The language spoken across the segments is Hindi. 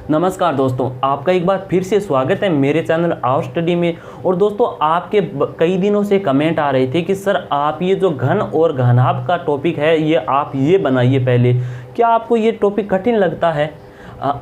नमस्कार दोस्तों, आपका एक बार फिर से स्वागत है मेरे चैनल आवर स्टडी में। और दोस्तों, आपके कई दिनों से कमेंट आ रहे थे कि सर आप ये जो घन और घनाभ का टॉपिक है ये आप ये बनाइए पहले। क्या आपको ये टॉपिक कठिन लगता है?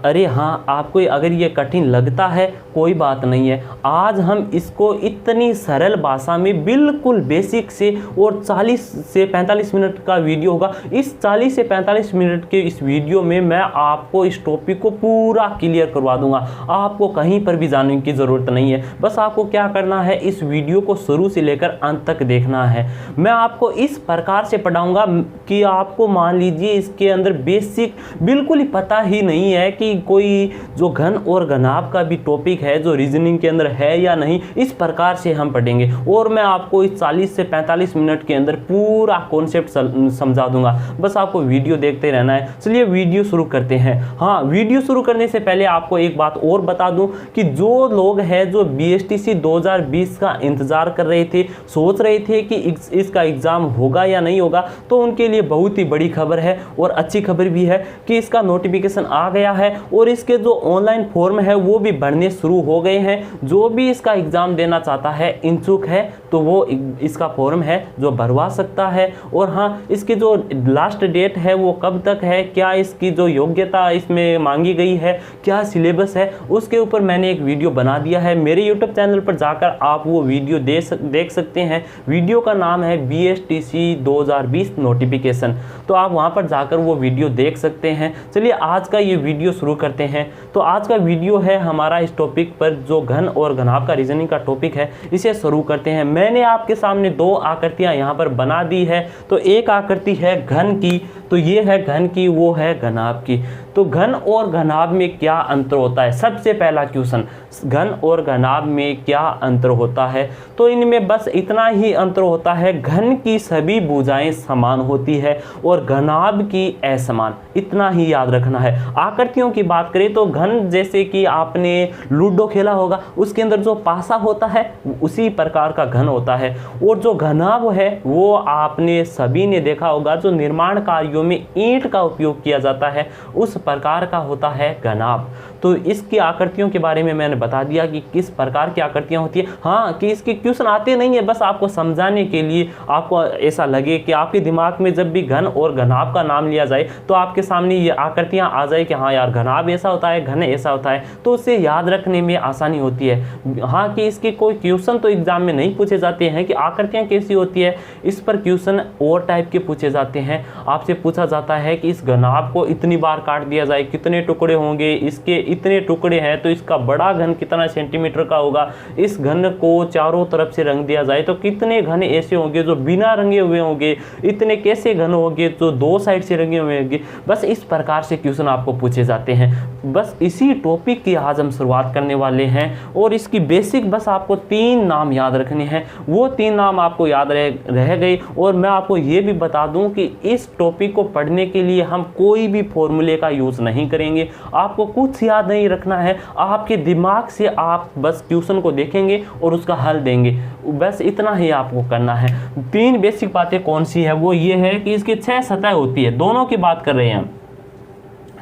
अरे हाँ, आपको अगर ये कठिन लगता है कोई बात नहीं है। आज हम इसको इतनी सरल भाषा में बिल्कुल बेसिक से, और 40 से 45 मिनट का वीडियो होगा। इस 40 से 45 मिनट के इस वीडियो में मैं आपको इस टॉपिक को पूरा क्लियर करवा दूंगा। आपको कहीं पर भी जाने की ज़रूरत नहीं है। बस आपको क्या करना है, इस वीडियो को शुरू से लेकर अंत तक देखना है। मैं आपको इस प्रकार से पढ़ाऊँगा कि आपको मान लीजिए इसके अंदर बेसिक बिल्कुल ही पता ही नहीं है कि कोई जो घन और घनाभ का भी टॉपिक है जो रीजनिंग के अंदर है या नहीं। इस प्रकार से हम पढ़ेंगे और मैं आपको इस 40 से 45 मिनट के अंदर पूरा कॉन्सेप्ट समझा दूंगा। बस आपको वीडियो देखते रहना है। चलिए वीडियो शुरू करते हैं। हाँ, वीडियो शुरू करने से पहले आपको एक बात और बता दूं कि जो लोग हैं जो BSTC 2020 का इंतजार कर रहे थे, सोच रहे थे कि इसका एग्जाम होगा या नहीं होगा, तो उनके लिए बहुत ही बड़ी खबर है और अच्छी खबर भी है कि इसका नोटिफिकेशन आ गया है और इसके जो ऑनलाइन फॉर्म है वो भी भरने शुरू हो गए हैं। जो भी इसका एग्जाम देना चाहता है, इच्छुक है, तो वो इसका फॉर्म है जो भरवा सकता है। और हाँ, इसकी जो लास्ट डेट है वो कब तक है, क्या इसकी जो योग्यता इसमें मांगी गई है, क्या सिलेबस है, उसके ऊपर मैंने एक वीडियो बना दिया है। मेरे यूट्यूब चैनल पर जाकर आप वो वीडियो देख सकते हैं। वीडियो का नाम है BSTC 2020 नोटिफिकेशन। तो आप वहाँ पर जाकर वो वीडियो देख सकते हैं। चलिए आज का ये वीडियो शुरू करते हैं। तो आज का वीडियो है हमारा इस टॉपिक पर, जो घन और घनाभ का रीजनिंग का टॉपिक है, इसे शुरू करते हैं। मैंने आपके सामने दो आकृतियां यहाँ पर बना दी है। तो एक आकृति है घन की, तो ये है घन की, वो है घनाभ की। तो घन और घनाभ में क्या अंतर होता है? सबसे पहला क्वेश्चन, घन और घनाभ में क्या अंतर होता है? तो इनमें बस इतना ही अंतर होता है, घन की सभी भुजाएं समान होती है और घनाभ की असमान। इतना ही याद रखना है। आकृतियों की बात करें तो घन, जैसे कि आपने लूडो खेला होगा, उसके अंदर जो पासा होता है उसी प्रकार का घन होता है। और जो घनाभ है वो आपने सभी ने देखा होगा, जो निर्माण कार्यों में ईंट का उपयोग किया जाता है, उस प्रकार का होता है घनाभ। तो इसकी आकृतियों के बारे में मैंने बता दिया कि किस प्रकार की आकृतियां होती है। हाँ, कि इसके क्वेश्चन आते नहीं है, बस आपको समझाने के लिए, आपको ऐसा लगे कि आपके दिमाग में जब भी घन और घनाभ का नाम लिया जाए तो आपके सामने ये आकृतियां आ जाए कि हाँ यार, घनाभ ऐसा होता है, घन ऐसा होता है, तो उससे याद रखने में आसानी होती है। हाँ, कि इसके कोई क्वेश्चन तो एग्जाम में नहीं पूछे जाते हैं कि आकृतियां कैसी होती है, इस पर क्वेश्चन और टाइप के पूछे जाते हैं। आपसे पूछा जाता है कि इस घनाभ को इतनी बार काट दिया जाए, कितने टुकड़े होंगे, इसके इतने टुकड़े हैं तो इसका बड़ा घन कितना सेंटीमीटर का होगा, इस घन को चारों तरफ से रंग दिया जाए तो कितने घन ऐसे होंगे जो बिना रंगे हुए होंगे, इतने कैसे घन होंगे जो दो साइड से रंगे हुए होंगे। बस इस प्रकार से क्वेश्चन आपको पूछे जाते हैं। बस इसी टॉपिक की आज हम शुरुआत करने वाले हैं और इसकी बेसिक बस आपको 3 नाम याद रखने हैं। वो 3 नाम आपको याद रह गए। और मैं आपको ये भी बता दूं कि इस टॉपिक को पढ़ने के लिए हम कोई भी फॉर्मूले का यूज़ नहीं करेंगे। आपको कुछ याद नहीं रखना है, आपके दिमाग से आप बस क्वेश्चन को देखेंगे और उसका हल देंगे। बस इतना ही आपको करना है। 3 बेसिक बातें कौन सी है? वो ये है कि इसकी 6 सतह होती है, दोनों की बात कर रहे हैं हम।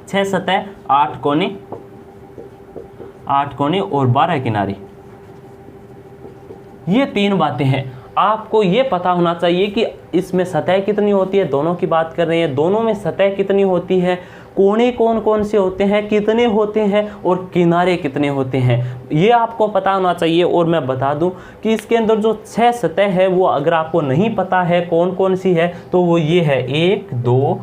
6 सतह, 8 कोने और 12 किनारे। ये 3 बातें हैं। आपको ये पता होना चाहिए कि इसमें सतह कितनी होती है, दोनों की बात कर रहे हैं, दोनों में सतह कितनी होती है, कोने कौन कौन से होते हैं, कितने होते हैं और किनारे कितने होते हैं, ये आपको पता होना चाहिए। और मैं बता दूं कि इसके अंदर जो 6 सतह है वो अगर आपको नहीं पता है कौन कौन सी है तो वो ये है 1, 2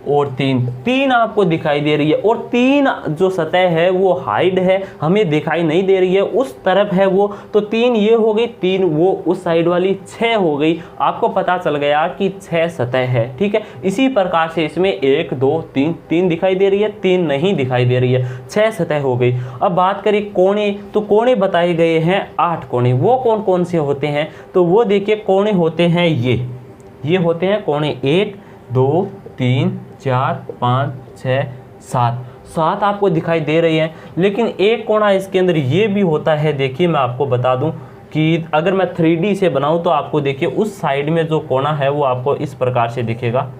और 3 आपको दिखाई दे रही है। और 3 जो सतह है वो हाइड है, हमें दिखाई नहीं दे रही है, उस तरफ है वो। तो 3 ये हो गई, 3 वो उस साइड वाली, 6 हो गई। आपको पता चल गया कि 6 सतह है, ठीक है। इसी प्रकार से इसमें 1, 2, 3 दिखाई दे रही है, 3 नहीं दिखाई दे रही है, 6 सतह हो गई। अब बात करें कोने, तो कोने बताए गए हैं 8 कोने। वो कौन कौन से होते हैं? तो वो देखिए, कोने होते हैं ये होते हैं कोने, 1, 2, 3, 4, 5, 6, 7 आपको दिखाई दे रही है। लेकिन एक कोना इसके अंदर ये भी होता है। देखिए, मैं आपको बता दूं कि अगर मैं 3D से बनाऊं तो आपको देखिए उस साइड में जो कोना है वो आपको इस प्रकार से दिखेगा।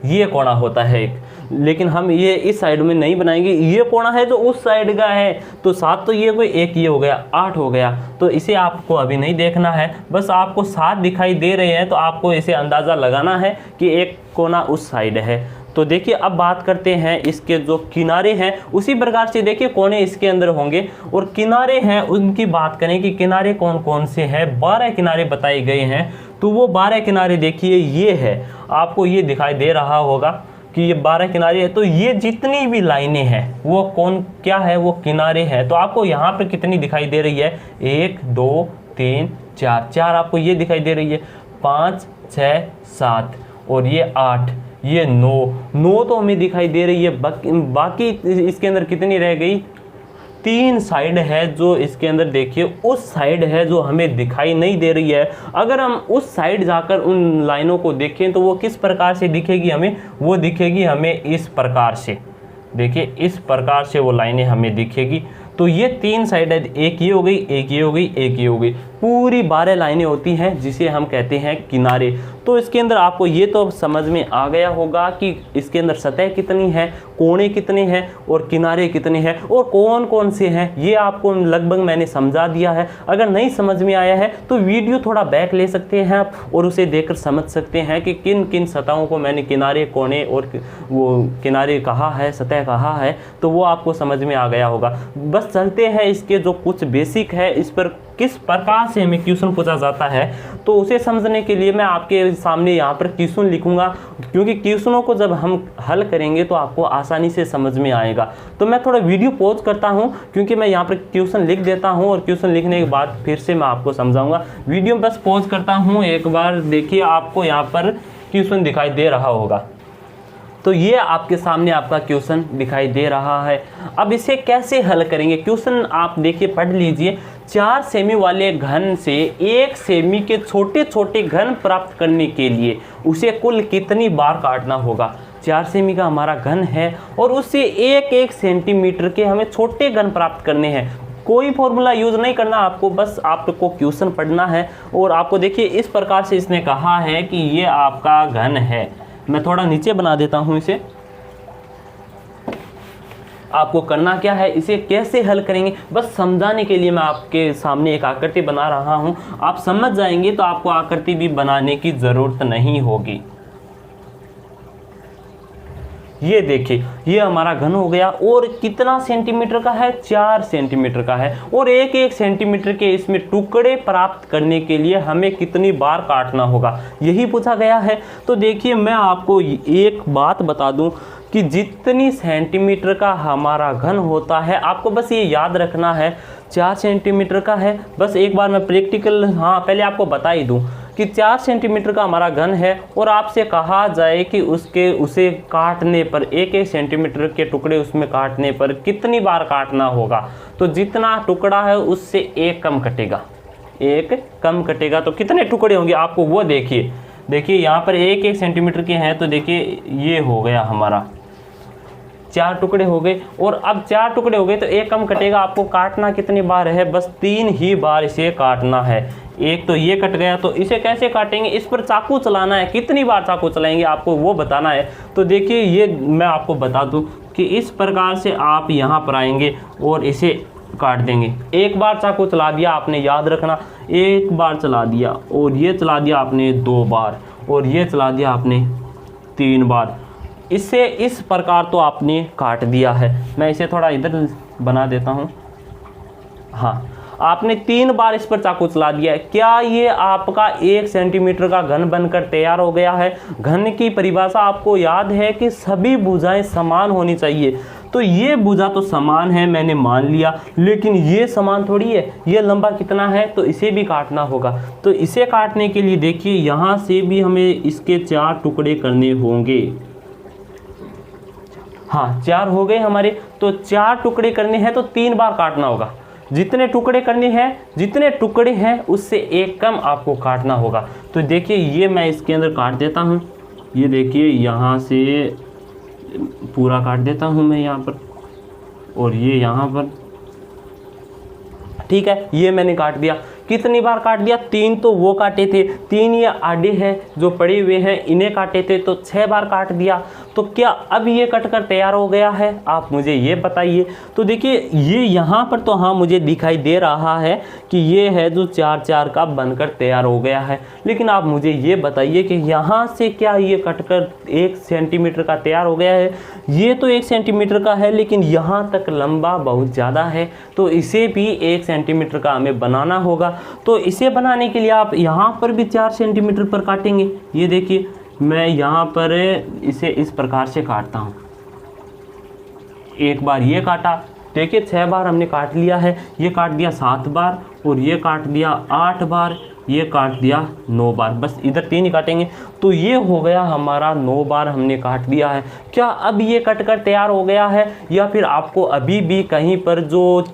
ये कोना होता है एक। लेकिन हम ये इस साइड में नहीं बनाएंगे। ये कोना है जो उस साइड का है, तो 7 तो ये कोई, एक ये हो गया, 8 हो गया। तो इसे आपको अभी नहीं देखना है, बस आपको 7 दिखाई दे रहे हैं तो आपको इसे अंदाज़ा लगाना है कि एक कोना उस साइड है। तो देखिए अब बात करते हैं इसके जो किनारे हैं, उसी प्रकार से देखिए कोने इसके अंदर होंगे और किनारे हैं उनकी बात करें कि किनारे कौन कौन से हैं। 12 किनारे बताए गए हैं। तो वो 12 किनारे देखिए ये है, आपको ये दिखाई दे रहा होगा कि ये 12 किनारे है। तो ये जितनी भी लाइनें हैं वो कौन क्या है, वो किनारे हैं। तो आपको यहाँ पर कितनी दिखाई दे रही है, 1 2 3 4 आपको ये दिखाई दे रही है, 5 6 7 और ये 8, ये 9 तो हमें दिखाई दे रही है। बाकी इसके अंदर कितनी रह गई, 3 साइड है जो इसके अंदर देखिए उस साइड है जो हमें दिखाई नहीं दे रही है। अगर हम उस साइड जाकर उन लाइनों को देखें तो वो किस प्रकार से दिखेगी हमें, वो दिखेगी हमें इस प्रकार से। देखिए इस प्रकार से वो लाइनें हमें दिखेगी। तो ये 3 साइड है, एक ये हो गई, एक ये हो गई, एक ये हो गई, पूरी 12 लाइनें होती हैं जिसे हम कहते हैं किनारे। तो इसके अंदर आपको ये तो समझ में आ गया होगा कि इसके अंदर सतह कितनी है, कोने कितने हैं और किनारे कितने हैं और कौन कौन से हैं, ये आपको लगभग मैंने समझा दिया है। अगर नहीं समझ में आया है तो वीडियो थोड़ा बैक ले सकते हैं आप और उसे देखकर समझ सकते हैं कि किन किन सतहों को मैंने किनारे, कोने और वो किनारे कहा है, सतह कहा है। तो वो आपको समझ में आ गया होगा। बस चलते हैं इसके जो कुछ बेसिक है, इस पर किस प्रकार से हमें क्वेश्चन पूछा जाता है, तो उसे समझने के लिए मैं आपके सामने यहाँ पर क्वेश्चन लिखूंगा, क्योंकि क्वेश्चनों को जब हम हल करेंगे तो आपको आसानी से समझ में आएगा। तो मैं थोड़ा वीडियो पॉज करता हूँ, क्योंकि मैं यहाँ पर क्वेश्चन लिख देता हूँ और क्वेश्चन लिखने के बाद फिर से मैं आपको समझाऊंगा। वीडियो बस पॉज करता हूँ, एक बार देखिए आपको यहाँ पर क्वेश्चन दिखाई दे रहा होगा। तो ये आपके सामने आपका क्वेश्चन दिखाई दे रहा है। अब इसे कैसे हल करेंगे, क्वेश्चन आप देखिए पढ़ लीजिए। 4 सेमी वाले घन से 1 सेमी के छोटे छोटे घन प्राप्त करने के लिए उसे कुल कितनी बार काटना होगा। 4 सेमी का हमारा घन है और उससे 1-1 सेंटीमीटर के हमें छोटे घन प्राप्त करने हैं। कोई फॉर्मूला यूज़ नहीं करना आपको, बस आपको क्वेश्चन पढ़ना है। और आपको देखिए इस प्रकार से इसने कहा है कि ये आपका घन है। मैं थोड़ा नीचे बना देता हूं इसे। आपको करना क्या है, इसे कैसे हल करेंगे, बस समझाने के लिए मैं आपके सामने एक आकृति बना रहा हूं। आप समझ जाएंगे तो आपको आकृति भी बनाने की ज़रूरत नहीं होगी। ये देखिए ये हमारा घन हो गया और कितना सेंटीमीटर का है, 4 सेंटीमीटर का है। और 1-1 सेंटीमीटर के इसमें टुकड़े प्राप्त करने के लिए हमें कितनी बार काटना होगा, यही पूछा गया है। तो देखिए मैं आपको एक बात बता दूं कि जितनी सेंटीमीटर का हमारा घन होता है, आपको बस ये याद रखना है 4 सेंटीमीटर का है। बस एक बार मैं प्रैक्टिकल पहले आपको बता ही दूं कि 4 सेंटीमीटर का हमारा घन है और आपसे कहा जाए कि उसे काटने पर 1-1 सेंटीमीटर के टुकड़े उसमें काटने पर कितनी बार काटना होगा। तो जितना टुकड़ा है उससे 1 कम कटेगा, 1 कम कटेगा। तो कितने टुकड़े होंगे आपको वो देखिए यहाँ पर 1-1 सेंटीमीटर के हैं। तो देखिए ये हो गया हमारा 4 टुकड़े हो गए। और अब 4 टुकड़े हो गए तो 1 कम कटेगा। आपको काटना कितनी बार है, बस 3 ही बार इसे काटना है। एक तो ये कट गया, तो इसे कैसे काटेंगे, इस पर चाकू चलाना है। कितनी बार चाकू चलाएंगे आपको वो बताना है। तो देखिए ये मैं आपको बता दूं कि इस प्रकार से आप यहाँ पर आएंगे और इसे काट देंगे। एक बार चाकू चला दिया आपने, याद रखना, एक बार चला दिया और ये चला दिया आपने 2 बार और ये चला दिया आपने 3 बार। इससे इस प्रकार तो आपने काट दिया है। मैं इसे थोड़ा इधर बना देता हूँ। हाँ, आपने 3 बार इस पर चाकू चला दिया है। क्या ये आपका 1 सेंटीमीटर का घन बनकर तैयार हो गया है। घन की परिभाषा आपको याद है कि सभी भुजाएं समान होनी चाहिए। तो ये भुजा तो समान है, मैंने मान लिया, लेकिन ये समान थोड़ी है। ये लंबा कितना है, तो इसे भी काटना होगा। तो इसे काटने के लिए देखिए यहाँ से भी हमें इसके 4 टुकड़े करने होंगे। हाँ, 4 हो गए हमारे। तो 4 टुकड़े करने हैं तो 3 बार काटना होगा। जितने टुकड़े करने हैं, जितने टुकड़े हैं उससे 1 कम आपको काटना होगा। तो देखिए ये मैं इसके अंदर काट देता हूँ। ये देखिए यहाँ से पूरा काट देता हूँ मैं यहाँ पर, और ये यहाँ पर, ठीक है, ये मैंने काट दिया। कितनी बार काट दिया, 3 तो वो काटे थे, 3 ये आड़े हैं जो पड़े हुए हैं इन्हें काटे थे, तो 6 बार काट दिया। तो क्या अब ये कटकर तैयार हो गया है, आप मुझे ये बताइए। तो देखिए ये यहाँ पर तो हाँ मुझे दिखाई दे रहा है कि ये है जो 4-4 का बनकर तैयार हो गया है, लेकिन आप मुझे ये बताइए कि यहाँ से क्या ये कटकर 1 सेंटीमीटर का तैयार हो गया है। ये तो 1 सेंटीमीटर का है, लेकिन यहाँ तक लंबा बहुत ज़्यादा है, तो इसे भी 1 सेंटीमीटर का हमें बनाना होगा। तो इसे बनाने के लिए आप यहाँ पर भी 4 सेंटीमीटर पर काटेंगे। ये देखिए मैं यहाँ पर इसे इस प्रकार से काटता हूँ। एक बार ये काटा, देखिए 6 बार हमने काट लिया है, ये काट दिया 7 बार और ये काट दिया 8 बार, ये काट दिया 9 बार, बस इधर 3 ही काटेंगे। तो ये हो गया हमारा 9 बार हमने काट दिया है। क्या अब ये कटकर तैयार हो गया है, या फिर आपको अभी भी कहीं पर जो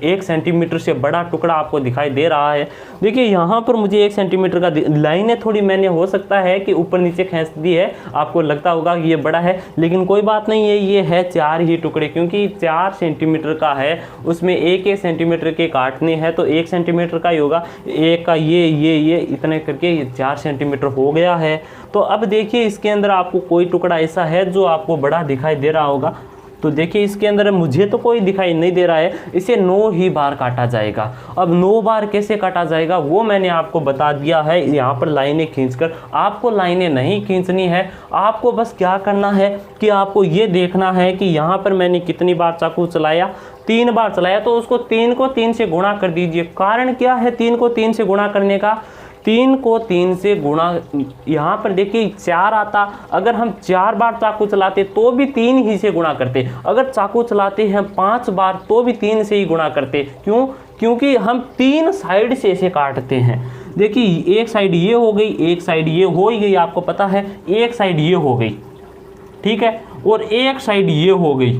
1 सेंटीमीटर से बड़ा टुकड़ा आपको दिखाई दे रहा है। देखिए यहाँ पर मुझे 1 सेंटीमीटर का लाइनें थोड़ी मैंने हो सकता है कि ऊपर नीचे खींच दी है, आपको लगता होगा कि ये बड़ा है, लेकिन कोई बात नहीं है, ये है 4 ही टुकड़े, क्योंकि 4 सेंटीमीटर का है, उसमें 1-1 सेंटीमीटर के काटने हैं, तो 1 सेंटीमीटर का ही होगा। एक का ये इतने करके ये 4 सेंटीमीटर हो गया है। तो अब देखिए इसके अंदर आपको कोई टुकड़ा ऐसा है जो आपको बड़ा दिखाई दे रहा होगा। तो देखिए इसके अंदर मुझे तो कोई दिखाई नहीं दे रहा है। इसे 9 ही बार काटा जाएगा। अब 9 बार कैसे काटा जाएगा वो मैंने आपको बता दिया है। यहाँ पर लाइनें खींचकर, आपको लाइनें नहीं खींचनी है, आपको बस क्या करना है कि आपको ये देखना है कि यहाँ पर मैंने कितनी बार चाकू चलाया, 3 बार चलाया, तो उसको 3 को 3 से गुणा कर दीजिए। कारण क्या है 3 को 3 से गुणा करने का, 3 को 3 से गुणा, यहाँ पर देखिए 4 आता, अगर हम 4 बार चाकू चलाते तो भी 3 ही से गुणा करते, अगर चाकू चलाते हैं 5 बार तो भी 3 से ही गुणा करते। क्यों? क्योंकि हम 3 साइड से इसे काटते हैं। देखिए एक साइड ये हो गई, एक साइड ये हो ही गई, आपको पता है, एक साइड ये हो गई, ठीक है, और एक साइड ये हो गई।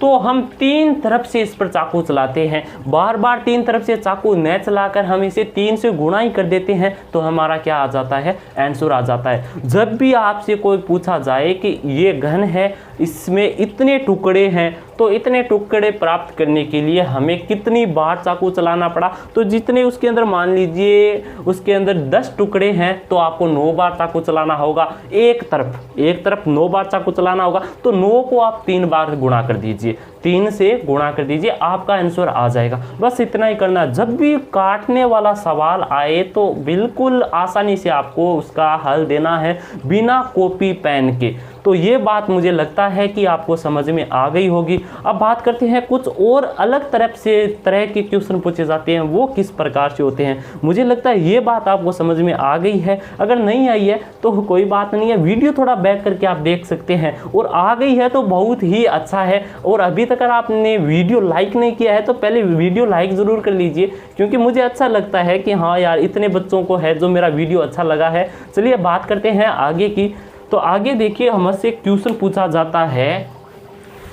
तो हम 3 तरफ से इस पर चाकू चलाते हैं, बार बार 3 तरफ से चाकू न चलाकर हम इसे 3 से गुणा ही कर देते हैं, तो हमारा क्या आ जाता है, आंसर आ जाता है। जब भी आपसे कोई पूछा जाए कि ये घन है, इसमें इतने टुकड़े हैं, तो इतने टुकड़े प्राप्त करने के लिए हमें कितनी बार चाकू चलाना पड़ा, तो जितने उसके अंदर, मान लीजिए उसके अंदर 10 टुकड़े हैं, तो आपको 9 बार चाकू चलाना होगा। एक तरफ 9 बार चाकू चलाना होगा, तो 9 को आप 3 बार गुणा कर दीजिए, 3 से गुणा कर दीजिए, आपका आंसर आ जाएगा। बस इतना ही करना। जब भी काटने वाला सवाल आए तो बिल्कुल आसानी से आपको उसका हल देना है, बिना कॉपी पेन के। तो ये बात मुझे लगता है कि आपको समझ में आ गई होगी। अब बात करते हैं कुछ और अलग तरह के क्वेश्चन पूछे जाते हैं, वो किस प्रकार से होते हैं। मुझे लगता है ये बात आपको समझ में आ गई है। अगर नहीं आई है तो कोई बात नहीं है, वीडियो थोड़ा बैक करके आप देख सकते हैं, और आ गई है तो बहुत ही अच्छा है। और अभी तक अगर आपने वीडियो लाइक नहीं किया है तो पहले वीडियो लाइक ज़रूर कर लीजिए, क्योंकि मुझे अच्छा लगता है कि हाँ यार इतने बच्चों को है जो मेरा वीडियो अच्छा लगा है। चलिए बात करते हैं आगे की। तो आगे देखिए हमसे क्वेश्चन पूछा जाता है,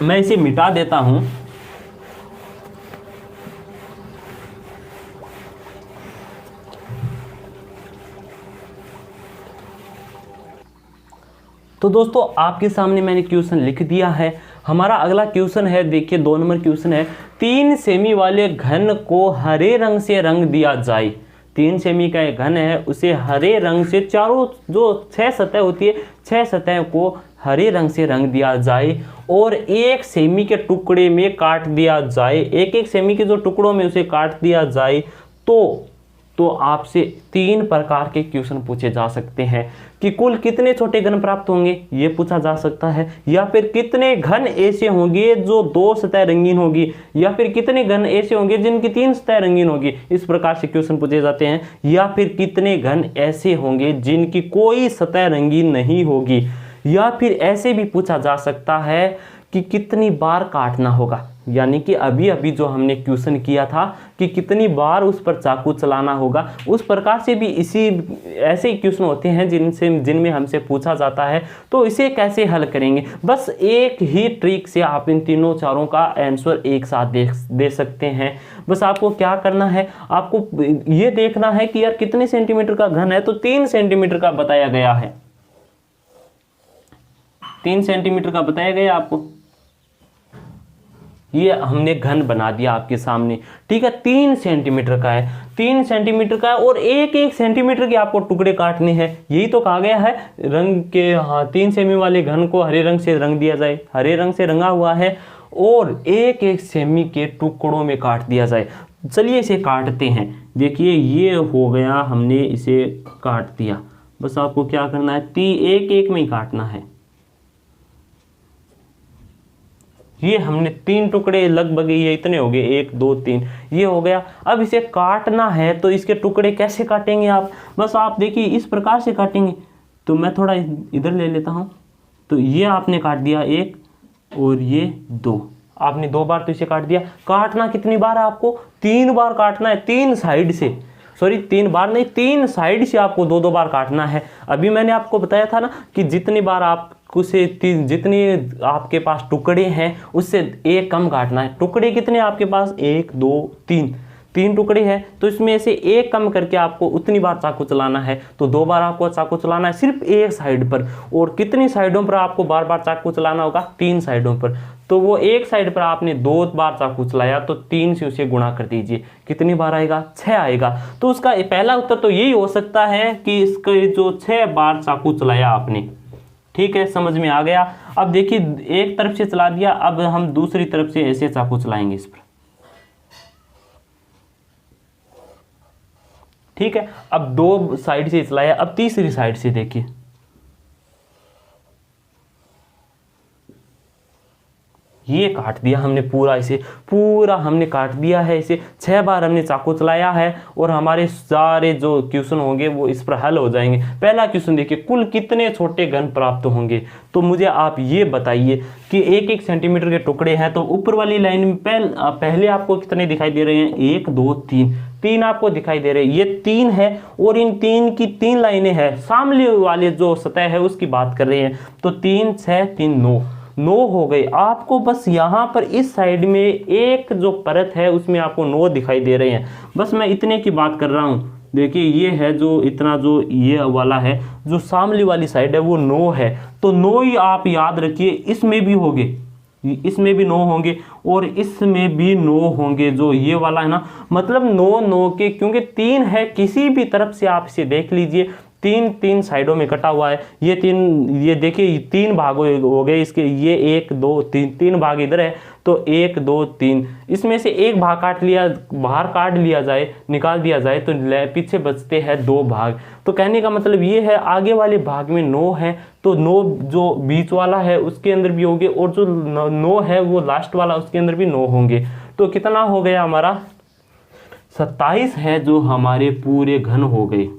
मैं इसे मिटा देता हूं। तो दोस्तों आपके सामने मैंने क्वेश्चन लिख दिया है। हमारा अगला क्वेश्चन है, देखिए 2 नंबर क्वेश्चन है, 3 सेमी वाले घन को हरे रंग से रंग दिया जाए। 3 सेमी का एक घन है, उसे हरे रंग से, चारों जो 6 सतह होती है, 6 सतह को हरे रंग से रंग दिया जाए और 1 सेमी के टुकड़े में काट दिया जाए। एक सेमी के जो टुकड़ों में उसे काट दिया जाए तो आपसे 3 प्रकार के क्वेश्चन पूछे जा सकते हैं कि कुल कितने छोटे घन प्राप्त होंगे, ये पूछा जा सकता है, या फिर कितने घन ऐसे होंगे जो 2 सतह रंगीन होगी, या फिर कितने घन ऐसे होंगे जिनकी 3 सतह रंगीन होगी। इस प्रकार से क्वेश्चन पूछे जाते हैं। या फिर कितने घन ऐसे होंगे जिनकी कोई सतह रंगीन नहीं होगी। या फिर ऐसे भी पूछा जा सकता है कि कितनी बार काटना होगा, यानी कि अभी जो हमने क्वेश्चन किया था कि कितनी बार उस पर चाकू चलाना होगा, उस प्रकार से भी ऐसे ही क्वेश्चन होते हैं जिनमें हमसे पूछा जाता है। तो इसे कैसे हल करेंगे, बस एक ही ट्रिक से आप इन तीनों चारों का आंसर एक साथ दे सकते हैं। बस आपको क्या करना है, आपको ये देखना है कि यार कितने सेंटीमीटर का घन है, तो 3 सेंटीमीटर का बताया गया है, 3 सेंटीमीटर का बताया गया आपको। ये हमने घन बना दिया आपके सामने, ठीक है। 3 सेंटीमीटर का है, 3 सेंटीमीटर का है और 1-1 सेंटीमीटर के आपको टुकड़े काटने हैं। यही तो कहा गया है रंग के, हाँ, 3 सेमी वाले घन को हरे रंग से रंग दिया जाए, हरे रंग से रंगा हुआ है और 1-1 सेमी के टुकड़ों में काट दिया जाए। चलिए इसे काटते हैं। देखिए ये हो गया, हमने इसे काट दिया। बस आपको क्या करना है, 1-1 में ही काटना है। ये हमने 3 टुकड़े लगभग ये इतने हो गए, 1 2 3 ये हो गया। अब इसे काटना है तो इसके टुकड़े कैसे काटेंगे आप, बस आप देखिए इस प्रकार से काटेंगे। तो मैं थोड़ा इधर ले लेता हूँ। तो ये आपने काट दिया 1 और ये 2, आपने 2 बार तो इसे काट दिया। काटना कितनी बार है आपको, 3 बार काटना है, 3 साइड से, सॉरी 3 बार नहीं, 3 साइड से आपको 2-2 बार काटना है। अभी मैंने आपको बताया था ना कि जितनी बार आप उसे जितने आपके पास टुकड़े हैं उससे 1 कम काटना है। टुकड़े कितने आपके पास, 1 2 3 टुकड़े हैं, तो इसमें से 1 कम करके आपको उतनी बार चाकू चलाना है। तो 2 बार आपको चाकू चलाना है सिर्फ एक साइड पर। और कितनी साइडों पर आपको बार बार चाकू चलाना होगा, 3 साइडों पर। तो वो एक साइड पर आपने 2 बार चाकू चलाया तो 3 से उसे गुणा कर दीजिए, कितनी बार आएगा, 6 आएगा। तो उसका पहला उत्तर तो यही हो सकता है कि इसके जो 6 बार चाकू चलाया आपने, ठीक है, समझ में आ गया। अब देखिए एक तरफ से चला दिया, अब हम दूसरी तरफ से ऐसे चाकू चलाएंगे इस पर, ठीक है। अब 2 साइड से चलाया, अब तीसरी साइड से देखिए, ये काट दिया हमने पूरा, इसे पूरा हमने काट दिया है। इसे 6 बार हमने चाकू चलाया है और हमारे सारे जो क्वेश्चन होंगे वो इस पर हल हो जाएंगे। पहला क्वेश्चन देखिए, कुल कितने छोटे घन प्राप्त होंगे। तो मुझे आप ये बताइए कि 1-1 सेंटीमीटर के टुकड़े हैं, तो ऊपर वाली लाइन में पहले आपको कितने दिखाई दे रहे हैं, 1 2 3 आपको दिखाई दे रहे हैं। ये 3 है और इन 3 की 3 लाइनें हैं, सामने वाले जो सतह है उसकी बात कर रहे हैं। तो 3 6 3 9 हो गए। आपको बस यहाँ पर इस साइड में एक जो परत है उसमें आपको 9 दिखाई दे रहे हैं। बस मैं इतने की बात कर रहा हूँ। देखिए ये है जो इतना जो ये वाला है, जो सामने वाली साइड है वो 9 है। तो 9 ही आप याद रखिए, इसमें भी होंगे, इसमें भी 9 होंगे और इसमें भी 9 होंगे। जो ये वाला है ना, मतलब 9 के, क्योंकि 3 है, किसी भी तरफ से आप इसे देख लीजिए, 3 साइडों में कटा हुआ है। ये 3, ये देखिए 3 भाग हो गए इसके, ये 1 2 3 भाग इधर है। तो 1 2 3 इसमें से एक भाग काट लिया, बाहर काट लिया जाए, निकाल दिया जाए, तो पीछे बचते हैं 2 भाग। तो कहने का मतलब ये है, आगे वाले भाग में 9 है, तो 9 जो बीच वाला है उसके अंदर भी होंगे और जो 9 है वो लास्ट वाला उसके अंदर भी 9 होंगे। तो कितना हो गया हमारा, 27 है जो हमारे पूरे घन हो गए।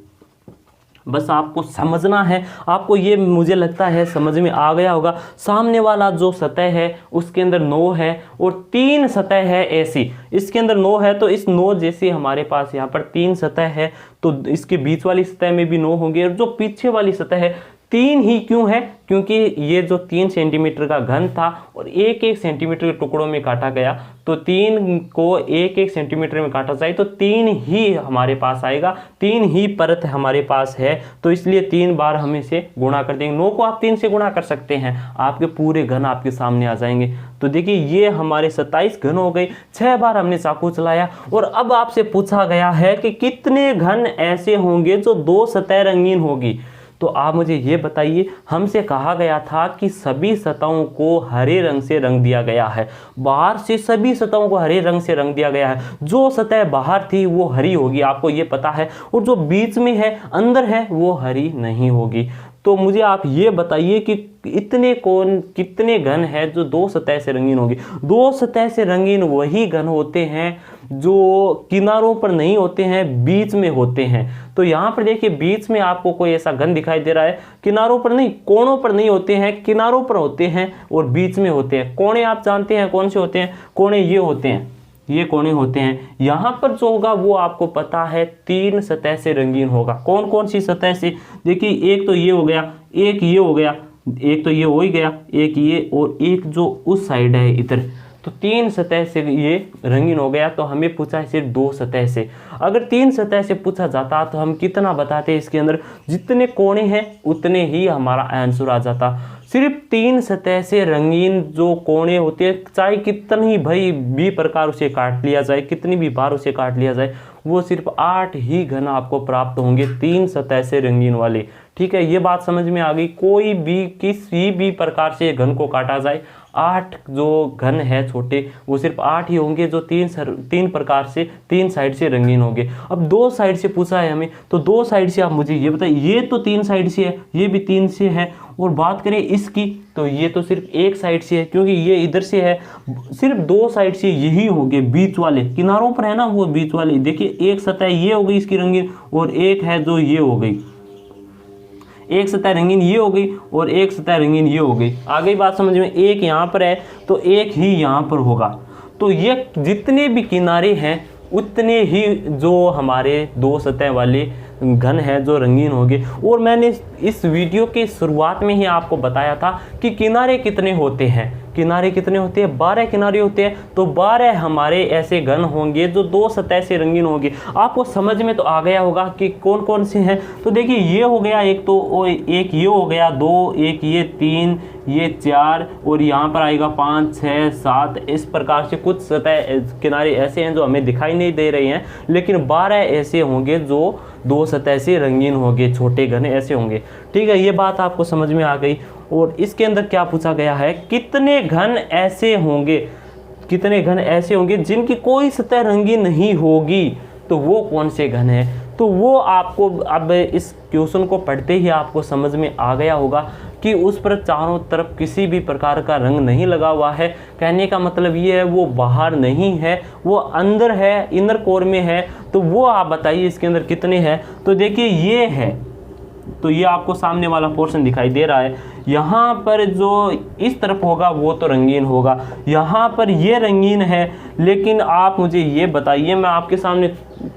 बस आपको समझना है, आपको ये मुझे लगता है समझ में आ गया होगा। सामने वाला जो सतह है उसके अंदर 9 है और 3 सतह है ऐसी, इसके अंदर 9 है, तो इस 9 जैसे हमारे पास यहाँ पर 3 सतह है, तो इसके बीच वाली सतह में भी 9 होंगे। और जो पीछे वाली सतह है 3 ही क्यों है, क्योंकि ये जो 3 सेंटीमीटर का घन था और 1-1 सेंटीमीटर के टुकड़ों में काटा गया, तो 3 को 1-1 सेंटीमीटर में काटा जाए तो 3 ही हमारे पास आएगा, 3 ही परत हमारे पास है। तो इसलिए 3 बार हम इसे गुणा कर देंगे। 9 को आप 3 से गुणा कर सकते हैं, आपके पूरे घन आपके सामने आ जाएंगे। तो देखिए ये हमारे 27 घन हो गए। 6 बार हमने चाकू चलाया और अब आपसे पूछा गया है कि कितने घन ऐसे होंगे जो 2 सतह रंगीन होगी। तो आप मुझे ये बताइए, हमसे कहा गया था कि सभी सतहों को हरे रंग से रंग दिया गया है, बाहर से सभी सतहों को हरे रंग से रंग दिया गया है। जो सतह बाहर थी वो हरी होगी, आपको ये पता है, और जो बीच में है, अंदर है, वो हरी नहीं होगी। तो मुझे आप ये बताइए कि कितने घन है जो 2 सतह से रंगीन होगी। 2 सतह से रंगीन वही घन होते हैं जो किनारों पर नहीं होते हैं, बीच में होते हैं। तो यहाँ पर देखिए बीच में आपको कोई ऐसा घन दिखाई दे रहा है, किनारों पर नहीं, कोणों पर नहीं होते हैं, किनारों पर होते हैं और बीच में होते हैं। कोणे आप जानते हैं कौन से होते हैं, कोणे ये होते हैं, ये कोने होते हैं। यहाँ पर जो होगा वो आपको पता है 3 सतह से रंगीन होगा। कौन कौन सी सतह से, देखिए एक तो ये हो गया, एक ये हो गया, एक तो ये हो ही गया, एक ये और एक जो उस साइड है इधर। तो 3 सतह से ये रंगीन हो गया। तो हमें पूछा है सिर्फ 2 सतह से। अगर 3 सतह से पूछा जाता तो हम कितना बताते, इसके अंदर जितने कोने हैं उतने ही हमारा आंसर आ जाता। सिर्फ 3 सतह से रंगीन जो कोने होते हैं, चाहे कितनी भाई भी प्रकार उसे काट लिया जाए, कितनी भी बार उसे काट लिया जाए, वो सिर्फ 8 ही घन आपको प्राप्त होंगे 3 सतह से रंगीन वाले। ठीक है, ये बात समझ में आ गई। कोई भी किसी भी प्रकार से घन को काटा जाए, 8 जो घन है छोटे, वो सिर्फ 8 ही होंगे जो 3 प्रकार से 3 साइड से रंगीन होंगे। अब 2 साइड से पूछा है हमें, तो 2 साइड से आप मुझे ये बताइए, ये तो 3 साइड से है, ये भी 3 से है, और बात करें इसकी तो ये तो सिर्फ 1 साइड से है, क्योंकि ये इधर से है। सिर्फ 2 साइड से यही होंगे, बीच वाले किनारों पर है ना वो बीच वाले। देखिए एक सतह ये हो गई इसकी रंगीन, और एक है जो ये हो गई, एक सतह रंगीन ये हो गई और एक सतह रंगीन ये हो गई। आ गई बात समझ में। एक यहाँ पर है तो एक ही यहाँ पर होगा। तो ये जितने भी किनारे हैं उतने ही जो हमारे 2 सतह वाले घन है जो रंगीन होंगे। और मैंने इस वीडियो के शुरुआत में ही आपको बताया था कि किनारे कितने होते हैं। किनारे कितने होते हैं? 12 किनारे होते हैं। तो 12 हमारे ऐसे घन होंगे जो 2 सतह से रंगीन होंगे। आपको समझ में तो आ गया होगा कि कौन कौन से हैं। तो देखिए ये हो गया एक, तो एक ये हो गया 2, एक ये 3, ये 4, और यहाँ पर आएगा 5, 6, 7। इस प्रकार से कुछ सतह किनारे ऐसे हैं जो हमें दिखाई नहीं दे रहे हैं, लेकिन 12 ऐसे होंगे जो 2 सतह से रंगीन होंगे, छोटे घन ऐसे होंगे। ठीक है, ये बात आपको समझ में आ गई। और इसके अंदर क्या पूछा गया है, कितने घन ऐसे होंगे, कितने घन ऐसे होंगे जिनकी कोई सतह रंगीन नहीं होगी, तो वो कौन से घन है। तो वो आपको अब इस क्वेश्चन को पढ़ते ही आपको समझ में आ गया होगा कि उस पर चारों तरफ किसी भी प्रकार का रंग नहीं लगा हुआ है। कहने का मतलब ये है वो बाहर नहीं है, वो अंदर है, इनर कोर में है। तो वो आप बताइए इसके अंदर कितने हैं। तो देखिए ये है, तो ये आपको सामने वाला पोर्शन दिखाई दे रहा है। यहाँ पर जो इस तरफ होगा वो तो रंगीन होगा, यहाँ पर ये रंगीन है। लेकिन आप मुझे ये बताइए, मैं आपके सामने,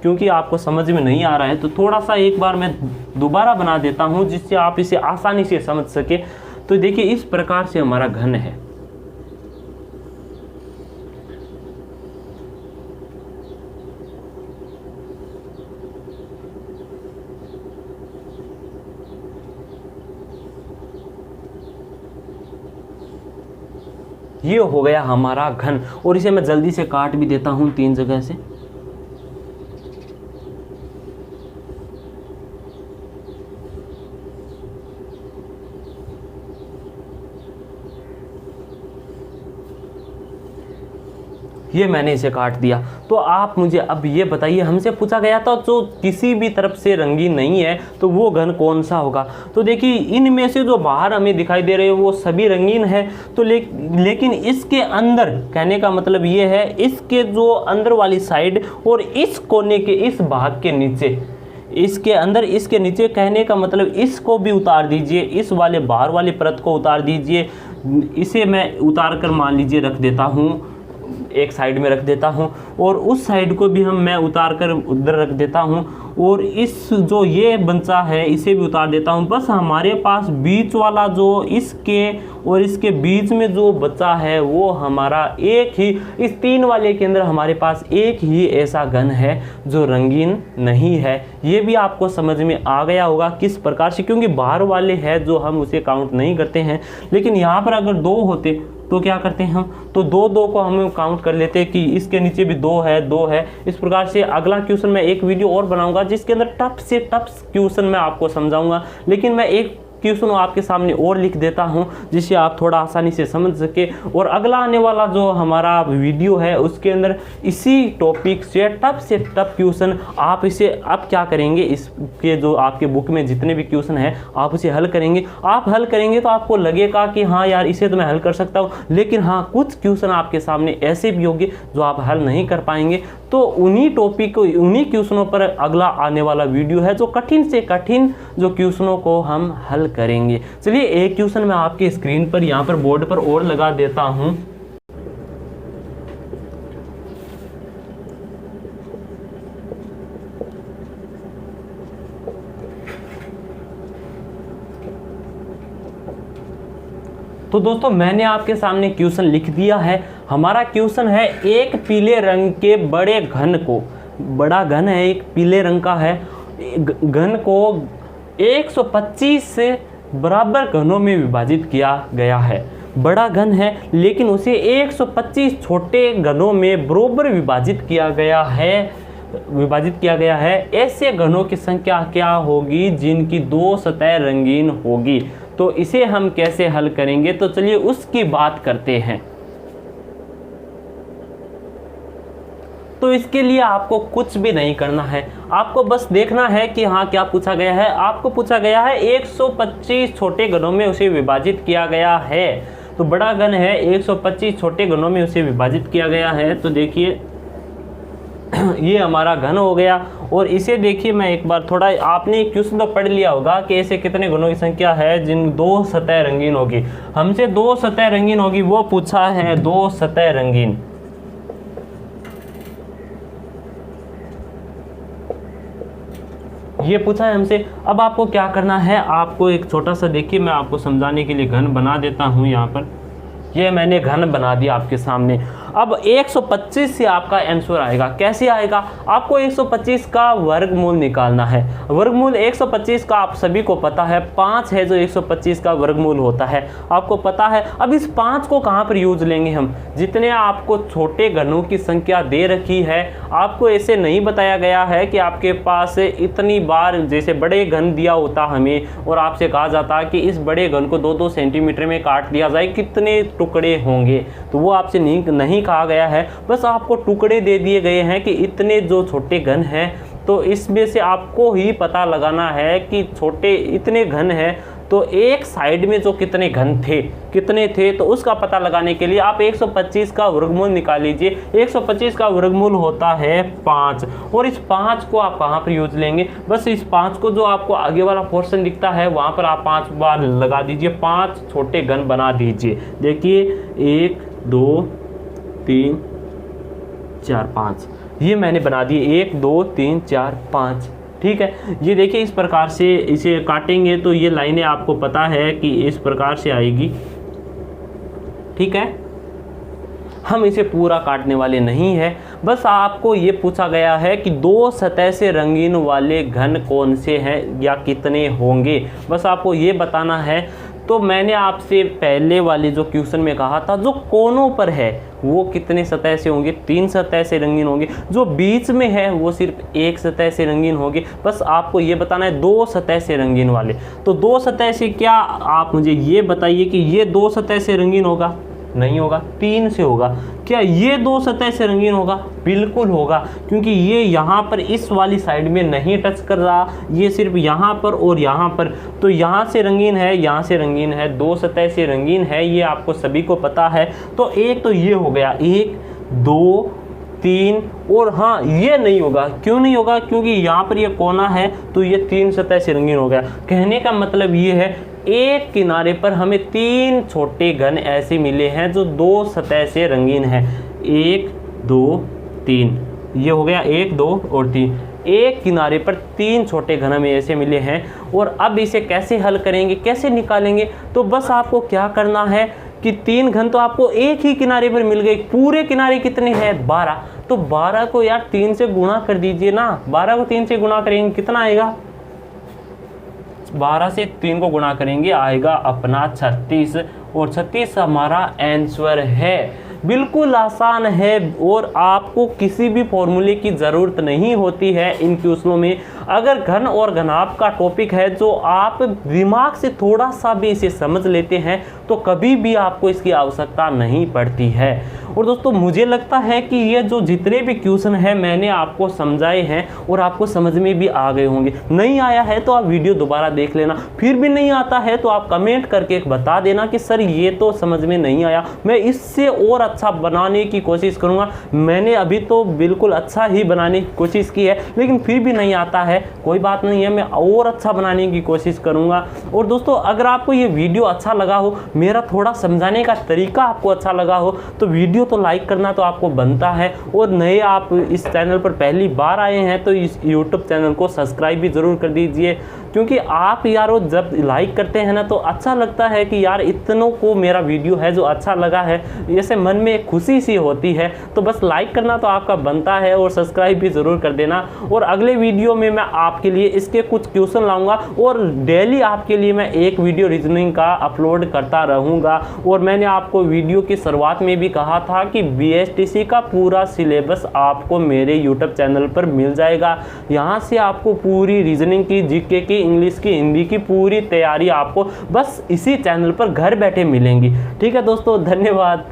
क्योंकि आपको समझ में नहीं आ रहा है, तो थोड़ा सा एक बार मैं दोबारा बना देता हूँ जिससे आप इसे आसानी से समझ सके। तो देखिए इस प्रकार से हमारा घन है। ये हो गया हमारा घन, और इसे मैं जल्दी से काट भी देता हूं 3 जगह से। ये मैंने इसे काट दिया। तो आप मुझे अब ये बताइए, हमसे पूछा गया था जो किसी भी तरफ से रंगीन नहीं है तो वो घन कौन सा होगा। तो देखिए इनमें से जो बाहर हमें दिखाई दे रहे हैं वो सभी रंगीन है। तो लेकिन इसके अंदर, कहने का मतलब ये है, इसके जो अंदर वाली साइड और इस कोने के इस भाग के नीचे, इसके अंदर इसके नीचे, कहने का मतलब इसको भी उतार दीजिए, इस वाले बाहर वाली परत को उतार दीजिए। इसे मैं उतार कर मान लीजिए रख देता हूँ, एक साइड में रख देता हूं, और उस साइड को भी मैं उतार कर उधर रख देता हूं, और इस जो ये बंचा है इसे भी उतार देता हूं। बस हमारे पास बीच वाला जो इसके और इसके बीच में जो बचा है वो हमारा एक ही, इस 3 वाले के अंदर हमारे पास एक ही ऐसा घन है जो रंगीन नहीं है। ये भी आपको समझ में आ गया होगा किस प्रकार से, क्योंकि बाहर वाले है जो हम उसे काउंट नहीं करते हैं। लेकिन यहाँ पर अगर 2 होते तो क्या करते हैं हम, तो 2 को हम काउंट कर लेते हैं कि इसके नीचे भी 2 है, 2 है। इस प्रकार से अगला क्वेश्चन मैं एक वीडियो और बनाऊंगा जिसके अंदर टफ से टफ क्वेश्चन मैं आपको समझाऊंगा। लेकिन मैं एक क्वेश्चन आपके सामने और लिख देता हूं जिससे आप थोड़ा आसानी से समझ सके। और अगला आने वाला जो हमारा वीडियो है उसके अंदर इसी टॉपिक से टफ क्वेश्चन, आप इसे अब क्या करेंगे, इसके जो आपके बुक में जितने भी क्वेश्चन हैं आप उसे हल करेंगे। आप हल करेंगे तो आपको लगेगा कि हाँ यार इसे तो मैं हल कर सकता हूँ, लेकिन हाँ कुछ क्वेश्चन आपके सामने ऐसे भी होंगे जो आप हल नहीं कर पाएंगे। तो उन्हीं टॉपिक को, उन्हीं क्वेश्चनों पर अगला आने वाला वीडियो है जो कठिन से कठिन जो क्वेश्चनों को हम हल करेंगे। चलिए एक क्वेश्चन मैं आपके स्क्रीन पर यहाँ पर बोर्ड पर और लगा देता हूँ। तो तो दोस्तों मैंने आपके सामने क्वेश्चन लिख दिया है। हमारा क्वेश्चन है, एक पीले रंग के बड़े घन को, बड़ा घन है, एक पीले रंग का है, घन को 125 से बराबर घनों में विभाजित किया गया है। बड़ा घन है लेकिन उसे 125 छोटे घनों में बराबर विभाजित किया गया है। ऐसे घनों की संख्या क्या होगी जिनकी दो सतह रंगीन होगी? तो इसे हम कैसे हल करेंगे, तो चलिए उसकी बात करते हैं। तो इसके लिए आपको कुछ भी नहीं करना है, आपको बस देखना है कि हाँ क्या पूछा गया है। आपको पूछा गया है 125 छोटे घनों में उसे विभाजित किया गया है। तो बड़ा घन है, 125 छोटे घनों में उसे विभाजित किया गया है। तो देखिए ये हमारा घन हो गया। और इसे देखिए, मैं एक बार थोड़ा, आपने क्वेश्चन तो पढ़ लिया होगा कि ऐसे कितने घनों की संख्या है जिन दो सतह रंगीन होगी। हमसे दो सतह रंगीन होगी, वो पूछा है दो सतह रंगीन। ये पूछा है हमसे। अब आपको क्या करना है, आपको एक छोटा सा, देखिए मैं आपको समझाने के लिए घन बना देता हूँ। यहाँ पर ये मैंने घन बना दिया आपके सामने। अब 125 से आपका आंसर आएगा। कैसे आएगा? आपको 125 का वर्गमूल निकालना है। वर्गमूल 125 का आप सभी को पता है 5 है जो 125 का वर्गमूल होता है, आपको पता है। अब इस 5 को कहाँ पर यूज लेंगे हम? जितने आपको छोटे घनों की संख्या दे रखी है, आपको ऐसे नहीं बताया गया है कि आपके पास इतनी बार, जैसे बड़े घन दिया होता हमें और आपसे कहा जाता कि इस बड़े घन को 2-2 सेंटीमीटर में काट दिया जाए, कितने टुकड़े होंगे, तो वो आपसे नहीं कहा गया है। बस आपको टुकड़े दे दिए गए हैं कि इतने जो छोटे घन हैं, तो इसमें से आपको ही पता लगाना है कि छोटे इतने घन हैं, तो एक साइड में जो कितने थे तो उसका पता लगाने के लिए आप 125 का वर्गमूल निकाल लीजिए। 125 का वर्गमूल होता है 5, और इस 5 को आप कहाँ पर यूज लेंगे? बस इस 5 को, जो आपको आगे वाला पोर्शन दिखता है वहाँ पर आप 5 बार लगा दीजिए, 5 छोटे घन बना दीजिए। देखिए 1 2 3 4 5, ये मैंने बना दिए 1 2 3 4 5। ठीक है, ये देखिए इस प्रकार से इसे काटेंगे तो ये लाइनें आपको पता है कि इस प्रकार से आएगी। ठीक है, हम इसे पूरा काटने वाले नहीं है, बस आपको ये पूछा गया है कि दो सतह से रंगीन वाले घन कौन से हैं या कितने होंगे, बस आपको ये बताना है। तो मैंने आपसे पहले वाले जो क्वेश्चन में कहा था, जो कोनों पर है वो कितने सतह से होंगे? 3 सतह से रंगीन होंगे। जो बीच में है वो सिर्फ 1 सतह से रंगीन होगी। बस आपको ये बताना है 2 सतह से रंगीन वाले। तो 2 सतह से क्या, आप मुझे ये बताइए कि ये 2 सतह से रंगीन होगा? नहीं होगा, 3 से होगा। क्या ये 2 सतह से रंगीन होगा? बिल्कुल होगा, क्योंकि ये यहाँ पर इस वाली साइड में नहीं टच कर रहा, ये सिर्फ यहाँ पर और यहाँ पर। तो यहाँ से रंगीन है, यहाँ से रंगीन है, 2 सतह से रंगीन है, ये आपको सभी को पता है। तो एक तो ये हो गया, 1 2 3, और हाँ ये नहीं होगा। क्यों नहीं होगा? क्योंकि यहाँ पर ये कोना है तो ये 3 सतह से रंगीन हो गया। कहने का मतलब ये है, एक किनारे पर हमें 3 छोटे घन ऐसे मिले हैं जो 2 सतह से रंगीन है। 1 2 3, ये हो गया 1 2 और 3। एक किनारे पर 3 छोटे घन में ऐसे मिले हैं। और अब इसे कैसे हल करेंगे, कैसे निकालेंगे? तो बस आपको क्या करना है कि 3 घन तो आपको एक ही किनारे पर मिल गए। पूरे किनारे कितने हैं? 12। तो 12 को यार 3 से गुणा कर दीजिए ना। 12 को 3 से गुणा करेंगे कितना आएगा? 12 से 3 को गुणा करेंगे, आएगा अपना 36, और 36 हमारा आंसर है। बिल्कुल आसान है और आपको किसी भी फॉर्मूले की ज़रूरत नहीं होती है इन क्वेश्चनों में। अगर घन और घनाभ का टॉपिक है जो आप दिमाग से थोड़ा सा भी इसे समझ लेते हैं तो कभी भी आपको इसकी आवश्यकता नहीं पड़ती है। और दोस्तों मुझे लगता है कि ये जो जितने भी क्वेश्चन हैं मैंने आपको समझाए हैं और आपको समझ में भी आ गए होंगे। नहीं आया है तो आप वीडियो दोबारा देख लेना, फिर भी नहीं आता है तो आप कमेंट करके बता देना कि सर ये तो समझ में नहीं आया, मैं इससे और अच्छा बनाने की कोशिश करूँगा। मैंने अभी तो बिल्कुल अच्छा ही बनाने की कोशिश की है, लेकिन फिर भी नहीं आता है, कोई बात नहीं है, मैं और अच्छा बनाने की कोशिश करूँगा। और दोस्तों अगर आपको ये वीडियो अच्छा लगा हो, मेरा थोड़ा समझाने का तरीका आपको अच्छा लगा हो, तो वीडियो तो लाइक करना तो आपको बनता है। और नए आप इस चैनल पर पहली बार आए हैं तो इस यूट्यूब चैनल को सब्सक्राइब भी ज़रूर कर दीजिए, क्योंकि आप यारो जब लाइक करते हैं ना तो अच्छा लगता है कि यार इतनों को मेरा वीडियो है जो अच्छा लगा है, जैसे मन में एक खुशी सी होती है। तो बस लाइक करना तो आपका बनता है और सब्सक्राइब भी ज़रूर कर देना। और अगले वीडियो में मैं आपके लिए इसके कुछ क्वेश्चन लाऊंगा और डेली आपके लिए मैं एक वीडियो रीजनिंग का अपलोड करता रहूँगा। और मैंने आपको वीडियो की शुरुआत में भी कहा था कि BSTC का पूरा सिलेबस आपको मेरे यूट्यूब चैनल पर मिल जाएगा। यहाँ से आपको पूरी रीजनिंग की, GK की, इंग्लिश की, हिंदी की पूरी तैयारी आपको बस इसी चैनल पर घर बैठे मिलेंगी। ठीक है दोस्तों, धन्यवाद।